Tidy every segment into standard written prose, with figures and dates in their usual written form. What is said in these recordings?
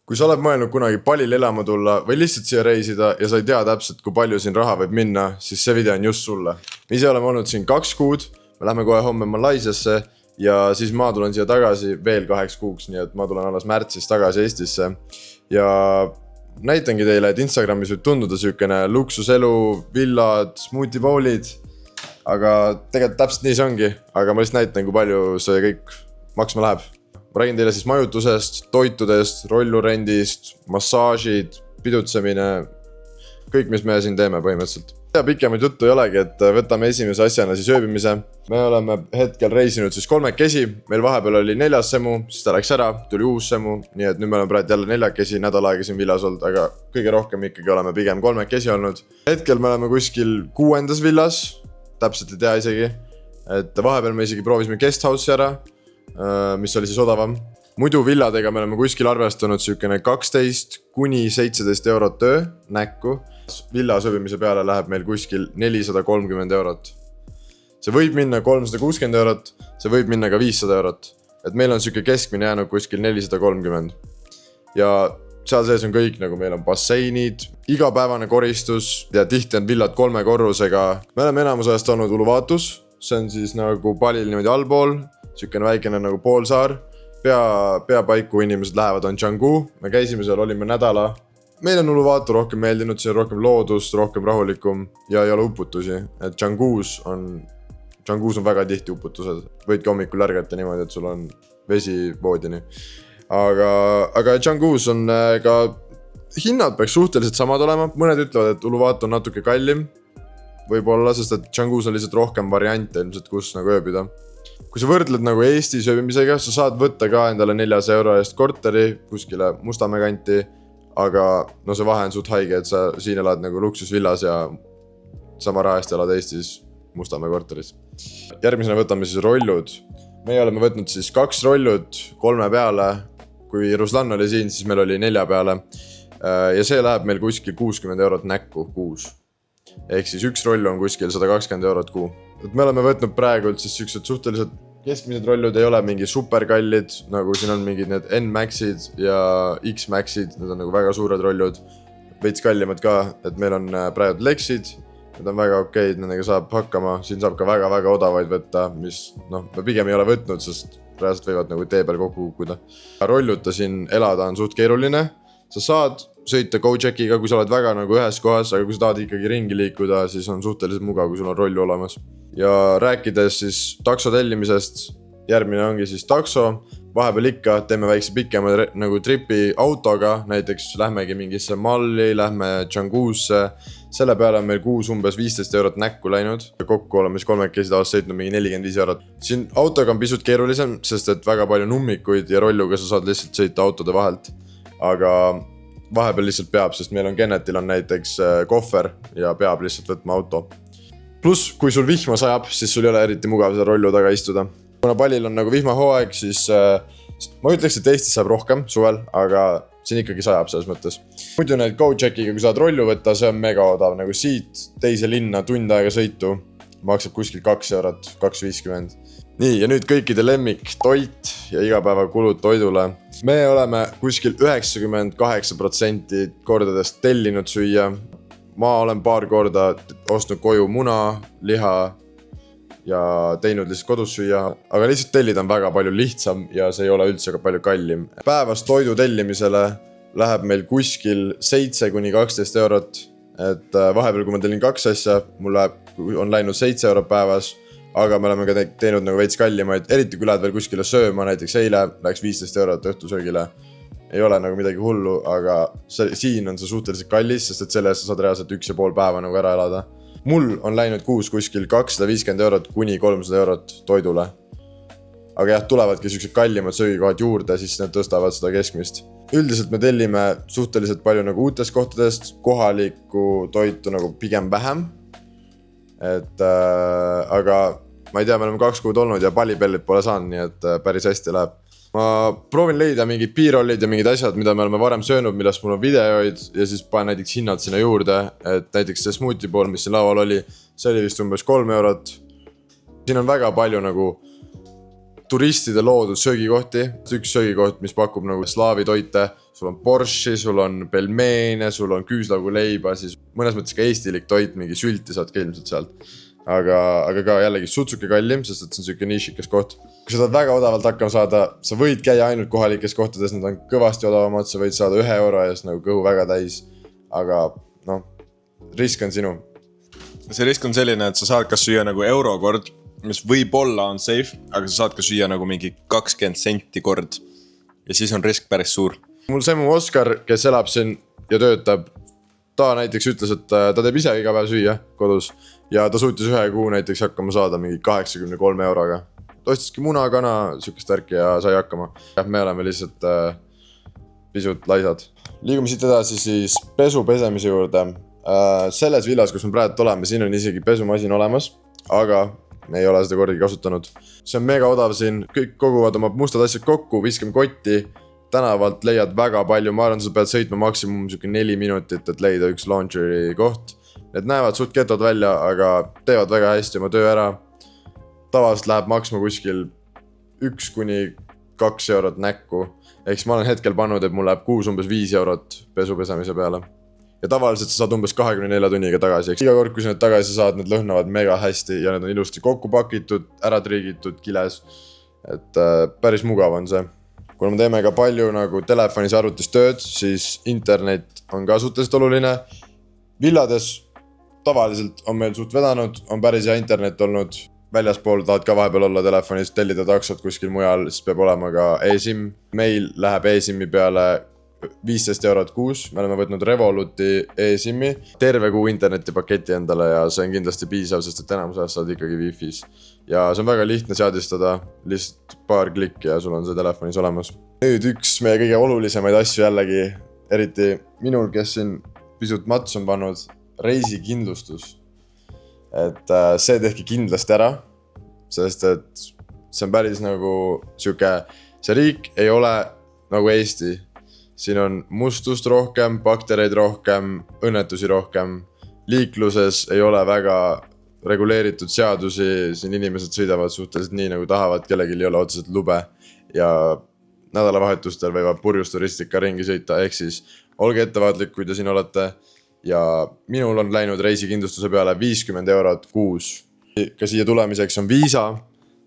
Kui sa oled mõelnud kunagi Balil elama tulla või lihtsalt siia reisida ja sa ei tea täpselt, kui palju siin raha võib minna, siis see video on just sulle. Me ise oleme olnud siin 2 kuud, me lähme kohe homme Malaisiasse ja siis ma tulen siia tagasi veel 8 kuuks, nii et ma tulen alles märtsis tagasi Eestisse. Ja näitangi teile, et Instagramis võib tunduda sükene luksuselu, villad, smoothie bowlid, aga tegelikult täpselt nii see ongi, aga ma lihtsalt näitan, kui palju see kõik maksma läheb. Ma räägin teile siis majutusest, toitudest, rollurendist, massaažid, pidutsemine, kõik mis me siin teeme põhimõtteliselt. Ja pikemaid juttu ei olegi, et võtame esimese asjana siis ööbimise. Me oleme hetkel reisinud siis 3-kesi, meil vahepeal oli 4. semu, siis ta läks ära, tuli uus semu, nii et nüüd me oleme praegu jälle 4-kesi, nädal aega siin villas olnud, aga kõige rohkem ikkagi oleme pigem 3-kesi olnud. Hetkel me oleme kuskil 6. villas, täpselt ei tea isegi, et vahepeal me isegi proovisime guesthouse'i ära, mis oli siis odavam. Muidu villadega me oleme kuskil arvestanud sükene 12 kuni 17 eurot öö näkku. Villa sööbimise peale läheb meil kuskil 430 eurot. See võib minna 360 eurot, see võib minna ka 500 eurot. Et meil on süke keskmine jäänud kuskil 430. Ja seal sees on kõik, nagu meil on basseinid, igapäevane koristus ja tihti on villad 3 korrusega. Me oleme enamus ajast olnud Uluvatus, see on siis nagu Balil niimoodi allpool, sükene väikene nagu poolsaar. Peapaik, kui inimesed lähevad, on Canggu. Me käisime seal, olime nädala. Meil on Uluvatu rohkem meeldinud, see on rohkem loodust, rohkem rahulikum ja ei ole uputusi. Et Cangus on väga tihti uputused. Võidki hommikul ärgata niimoodi, et sul on vesi voodini. Aga Cangus on ka hinnad peaks suhteliselt samad olema. Mõned ütlevad, et Uluvatu on natuke kallim. Võib-olla, sest et Cangus on lihtsalt rohkem variante ilmselt, kus nagu ööbida. Kui sa võrdled nagu Eesti sööbimisega, sa saad võtta ka endale 400 euro eest korteri kuskile Mustamäe kanti, aga no see vahe on suht haige, et sa siin elad nagu luksusvillas ja sama raha eest elad Eestis Mustamäe korteris. Järgmisena võtame siis rollud. Meie oleme võtnud siis 2 rollud 3 peale. Kui Ruslan oli siin, siis meil oli 4 peale. Ja see läheb meil kuskil 60 eurot näkku kuus. Ehk siis 1 roll on kuskil 120 eurot kuu. Et me oleme võtnud praegult siis süksed suhteliselt keskmised rollud, ei ole mingi superkallid, nagu siin on mingid need N-Maxid ja X-Maxid, need on nagu väga suured rollud, veits kallimad ka, et meil on praegu Lexid, need on väga okeid, nendega saab hakkama, siin saab ka väga odavaid võtta, mis me pigem ei ole võtnud, sest reaalselt võivad nagu tee peal kokku kukkuda. Rolluta siin elada on suht keeruline, sa saad sõita GoCheckiga, kui sa oled väga nagu ühes kohas, aga kui sa tahad ikkagi ringi liikuda, siis on suhteliselt mugav, kui sul on rollu olemas. Ja rääkides siis takso tellimisest, järgmine ongi siis takso, vahepeal ikka teeme väikse pikema nagu tripi autoga, näiteks lähmegi mingisse Malli, lähme Cangusse, selle peale on meil kuus umbes 15 eurot näkku läinud, kokku oleme siis 3-kesi tavaliselt sõitnud mingi 45 eurot. Siin autoga on pisut keerulisem, sest et väga palju nummikuid ja rolluga sa saad lihtsalt sõita autode vahelt, aga vahepeal lihtsalt peab, sest meil on Kennetil on näiteks kohver ja peab lihtsalt võtma auto. Plus, kui sul vihma sajab, siis sul ei ole eriti mugav seda rollu taga istuda. Kuna Balil on nagu vihmahooaeg, siis ma ütleks, et Eestis saab rohkem suvel, aga siin ikkagi sajab selles mõttes. Muidu need GoCheckiga, kui saad rollu võtta, see on mega odav. Nagu siit teise linna tund aega sõitu maksab kuskil 2 eurot, 2,50. Nii, ja nüüd kõikide lemmik toit ja igapäevakulud toidule. Me oleme kuskil 98% kordadest tellinud süüa. Ma olen paar korda ostnud koju muna, liha ja teinud lihtsalt kodus süüa, aga lihtsalt tellida on väga palju lihtsam ja see ei ole üldse ka palju kallim. Päevas toidu tellimisele läheb meil kuskil 7 kuni 12 eurot, et vahepeal kui ma tellin 2 asja, mul on läinud 7 eurot päevas, aga me oleme ka teinud nagu veits kallimaid, eriti kui lähed veel kuskile sööma, näiteks eile läks 15 eurot õhtusöögile. Ei ole nagu midagi hullu, aga siin on see suhteliselt kallis, sest et selle eest sa saad reaalselt 1,5 päeva nagu ära elada. Mul on läinud kuus kuskil 250 eurot kuni 300 eurot toidule. Aga jah, tulevadki sellised kallimad söögikohad juurde, siis need tõstavad seda keskmist. Üldiselt me tellime suhteliselt palju nagu uutest kohtadest, kohalikku toitu nagu pigem vähem. Aga ma ei tea, me oleme 2 kuud olnud ja palipellit pole saanud, nii et päris hästi läheb. Ma proovin leida mingid piirollid ja mingid asjad, mida me oleme varem söönud, millest mul on videoid ja siis panen näiteks hinnad sinna juurde, et näiteks see smoothie bowl, mis siin laual oli, see oli vist umbes 3 eurot. Siin on väga palju nagu turistide loodud söögikohti. Üks söögikoht, mis pakub nagu slaavi toite. Sul on borši, sul on pelmeene, sul on küüslauguleiba, siis mõnes mõttes ka eestilik toit, mingi sülti saad ka ilmselt sealt. Aga ka jällegi sutsuke kallim, sest et see on selline nišikas koht. Kui sa tahad väga odavalt hakkama saada, sa võid käia ainult kohalikes kohtades, need on kõvasti odavamad, sa võid saada 1 euro eest nagu kõhu väga täis. Aga noh, risk on sinu. See risk on selline, et sa saad kas süüa nagu euro kord, mis võib-olla on safe, aga sa saad ka süüa nagu mingi 20 senti kord. Ja siis on risk päris suur. Mul see mu Oskar, kes elab siin ja töötab, ta näiteks ütles, et ta teeb ise iga päev süüa kodus. Ja ta suutis 1 kuu näiteks hakkama saada mingi 83 euroga. Ta ostiski muna, kana, sükest värki ja sai hakkama. Me oleme lihtsalt pisut laisad. Liigume siit edasi siis pesu pesemise juurde. Selles villas, kus me praegu oleme, siin on isegi pesumasin olemas, aga me ei ole seda kordagi kasutanud. See on mega odav siin, kõik koguvad oma mustad asjad kokku, viskame kotti. Tänavalt leiad väga palju, ma arvan, sa pead sõitma maksimum 4 minutit, et leida üks laundry koht. Need näevad suht ketod välja, aga teevad väga hästi oma töö ära. Tavaliselt läheb maksma kuskil 1–2 eurot näkku. Ehk siis ma olen hetkel pannud, et mul läheb kuus umbes 5 eurot pesu pesemise peale. Ja tavaliselt sa saad umbes 24 tunniga tagasi. Iga kord, kui sa need tagasi saad, need lõhnavad mega hästi ja need on ilusti kokku pakitud, ära triigitud, kiles. Et päris mugav on see. Kuna me teeme ka palju nagu telefonis arvutis tööd, siis internet on ka suhteliselt oluline. Villades tavaliselt on meil suht vedanud, on päris hea internet olnud. Väljaspool tahad ka vahepeal olla telefonis, tellida taksot kuskil mujal, siis peab olema ka eSIM. Meil läheb eSIMi peale 15 eurot kuus. Me oleme võtnud Revoluti eSIMi, terve kuu internetipaketi endale ja see on kindlasti piisav, sest et enamus ajast saad ikkagi Wi-Fi's. Ja see on väga lihtne seadistada, lihtsalt paar klikki ja sul on see telefonis olemas. Nüüd üks meie kõige olulisemaid asju jällegi, eriti minul, kes siin pisut mats on pannud, reisikindlustus. Et see tehki kindlasti ära, sest et see on päris nagu siuke, see riik ei ole nagu Eesti. Siin on mustust rohkem, baktereid rohkem, õnnetusi rohkem. Liikluses ei ole väga reguleeritud seadusi, siin inimesed sõidavad suhteliselt nii nagu tahavad, kellelgi ei ole otseselt lube ja nädalavahetustel võivad purjusturistid ka ringi sõita, ehk siis olge ettevaatlik, kui te siin olete ja minul on läinud reisikindlustuse peale 50 eurot kuus. Ka siia tulemiseks on viisa,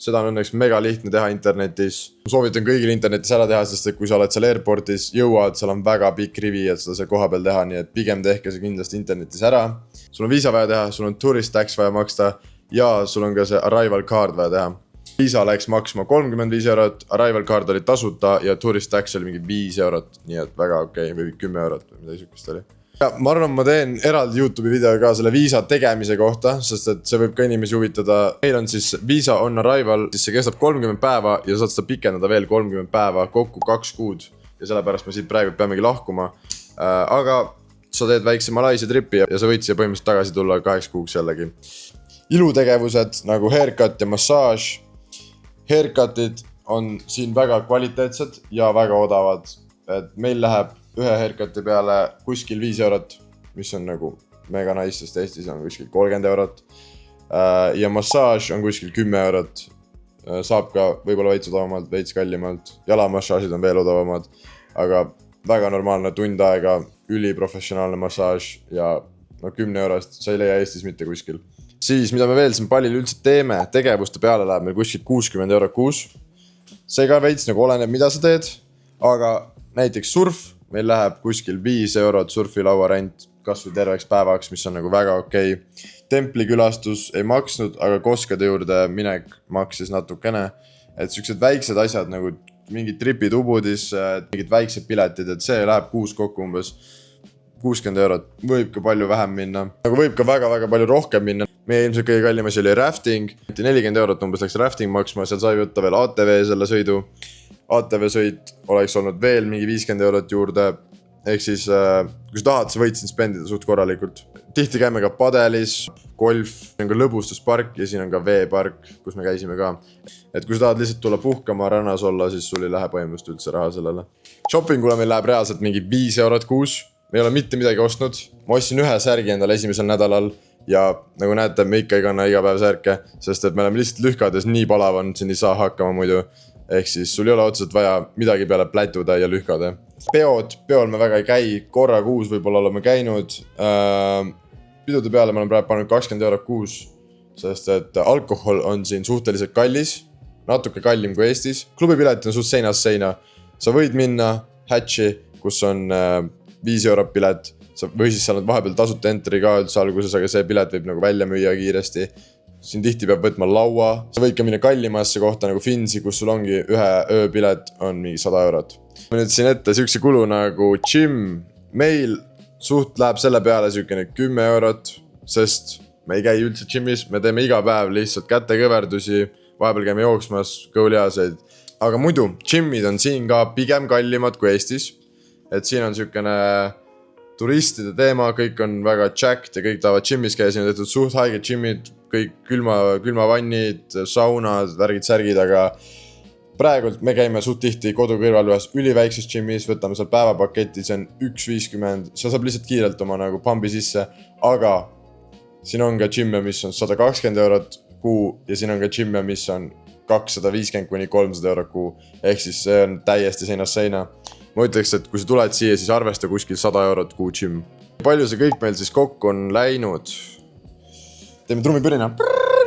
seda on õnneks mega lihtne teha internetis. Ma soovitan kõigil internetis ära teha, sest et kui sa oled seal airportis, jõuad, seal on väga pikk rivi, et seda koha peal teha, nii et pigem tehke see kindlasti internetis ära. Sul on viisa vaja teha, sul on tourist tax vaja maksta ja sul on ka see arrival card vaja teha. Viisa läks maksma 35 eurot, arrival card oli tasuta ja tourist tax oli mingi 5 eurot, nii et väga okei, või 10 eurot või mida sükest oli. Ja ma arvan, ma teen eraldi YouTube'i video ka selle viisa tegemise kohta, sest et see võib ka inimesi huvitada. Meil on siis viisa on arrival, siis see kestab 30 päeva ja saad seda pikendada veel 30 päeva, kokku 2 kuud. Ja sellepärast me siit praegu peamegi lahkuma. Aga sa teed väikse Malaisia tripi ja sa võid siia põhimõtteliselt tagasi tulla 8 kuuks jällegi. Ilutegevused nagu haircut ja massaaž. Haircutid on siin väga kvaliteetsed ja väga odavad. Et meil läheb ühe haircuti peale kuskil 5 eurot, mis on nagu mega nice, sest Eestis on kuskil 30 eurot. Ja massaaž on kuskil 10 eurot. Saab ka võib-olla veits odavamalt, veits kallimalt. Jalamassaažid on veel odavamad, aga väga normaalne tund aega, üliprofessionaalne massaaž ja 10 eurost sa ei leia Eestis mitte kuskil. Siis, mida me veel siin palil üldse teeme, tegevuste peale läheb meil kuskil 60 eurot kuus. See ka veits nagu oleneb, mida sa teed, aga näiteks surf, meil läheb kuskil 5 eurot surfilaua rent kas või terveks päevaks, mis on nagu väga okei. Templi külastus ei maksnud, aga koskade juurde minek maksis natukene. Et sellised väiksed asjad nagu mingid tripid ubudis, mingid väiksed piletid, et see läheb kuus kokku umbes 60 eurot. Võib ka palju vähem minna. Nagu võib ka väga-väga palju rohkem minna. Meie ilmselt kõige kallim asi oli rafting. 40 eurot umbes läks rafting maksma, seal sai võtta veel ATV selle sõidu. ATV sõit oleks olnud veel mingi 50 eurot juurde. Ehk siis, kui sa tahad, sa võid siin spendida suht korralikult. Tihti käime ka padelis, golf, on ka lõbustuspark ja siin on ka veepark, kus me käisime ka. Et kui sa tahad lihtsalt tulla puhkama rannas olla, siis sul ei lähe põhimõtteliselt üldse raha sellele. Shoppingule meil läheb reaalselt mingi 5 eurot kuus. Me ei ole mitte midagi ostnud. Ma ostsin ühe särgi endale esimesel nädalal ja nagu näete, me ikka ei kanna iga päev särke, sest et me oleme lihtsalt lühkades, nii palav on, siin ei saa hakkama muidu. Ehk siis sul ei ole otseselt vaja midagi peale plätuda ja lühkada. Peol me väga ei käi, korra kuus võib-olla oleme käinud. Pidude peale me oleme praegu pannud 20 € kuus, sest et alkohol on siin suhteliselt kallis, natuke kallim kui Eestis. Klubipilet on suht seinast seina. Sa võid minna Hatchi, kus on 5 € pilet, või siis sa oled vahepeal tasuta entry ka üldse alguses, aga see pilet võib nagu välja müüa kiiresti. Siin tihti peab võtma laua. Sa võid ka minna kallimasse kohta nagu Finsi, kus sul ongi ühe ööpilet on mingi 100 €. Ma nüüd siin ette siukse kulu nagu gym. Meil suht läheb selle peale siukene 10 €, sest me ei käi üldse gymis, me teeme iga päev lihtsalt kätekõverdusi, vahepeal käime jooksmas, kõhulihaseid. Aga muidu, gymid on siin ka pigem kallimad kui Eestis. Et siin on siukene turistide teema, kõik on väga jacked ja kõik tahavad gymis käia, siin on tehtud suht haiged gymmid, kõik külmavannid, saunad, värgid-särgid, aga praegult me käime suht tihti kodu kõrval ühes üliväikses gymis, võtame seal päevapaketi, see on 1,50, seal saab lihtsalt kiirelt oma nagu pambi sisse, aga siin on ka gymme, mis on 120 € kuu ja siin on ka gymme, mis on 250 kuni 300 € kuu, ehk siis see on täiesti seinast seina. Ma ütleks, et kui sa tuled siia, siis arvesta kuskil 100 € kuu gym. Palju see kõik meil siis kokku on läinud? Teeme trummipürina.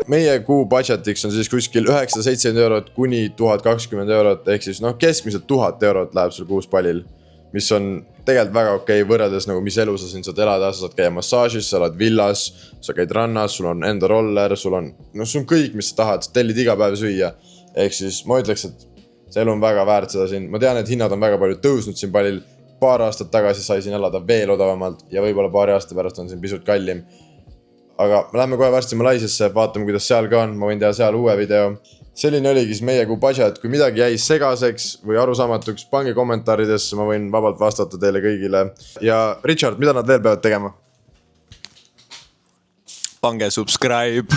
Meie kuu budgetiks on siis kuskil 970 € kuni 1020 €, ehk siis keskmiselt 1000 € läheb sul kuus pallil, mis on tegelikult väga okei, võrreldes nagu mis elu sa siin saad elada, sa saad käia massaažis, sa oled villas, sa käid rannas, sul on enda roller, sul on kõik, mis sa tahad, sa tellid iga päev süüa, ehk siis ma ütleks, et see elu on väga väärt seda siin. Ma tean, et hinnad on väga palju tõusnud siin pallil, paar aastat tagasi sai siin elada veel odavamalt ja võib-olla paari aasta pärast on siin pisut kallim. Aga me lähme kohe varsti Malaisiasse, vaatame, kuidas seal ka on, ma võin teha seal uue video. Selline oligi siis meie kuu budget, kui midagi jäi segaseks või arusaamatuks, pange kommentaaridesse, ma võin vabalt vastata teile kõigile. Ja Richard, mida nad veel peavad tegema? Pange subscribe.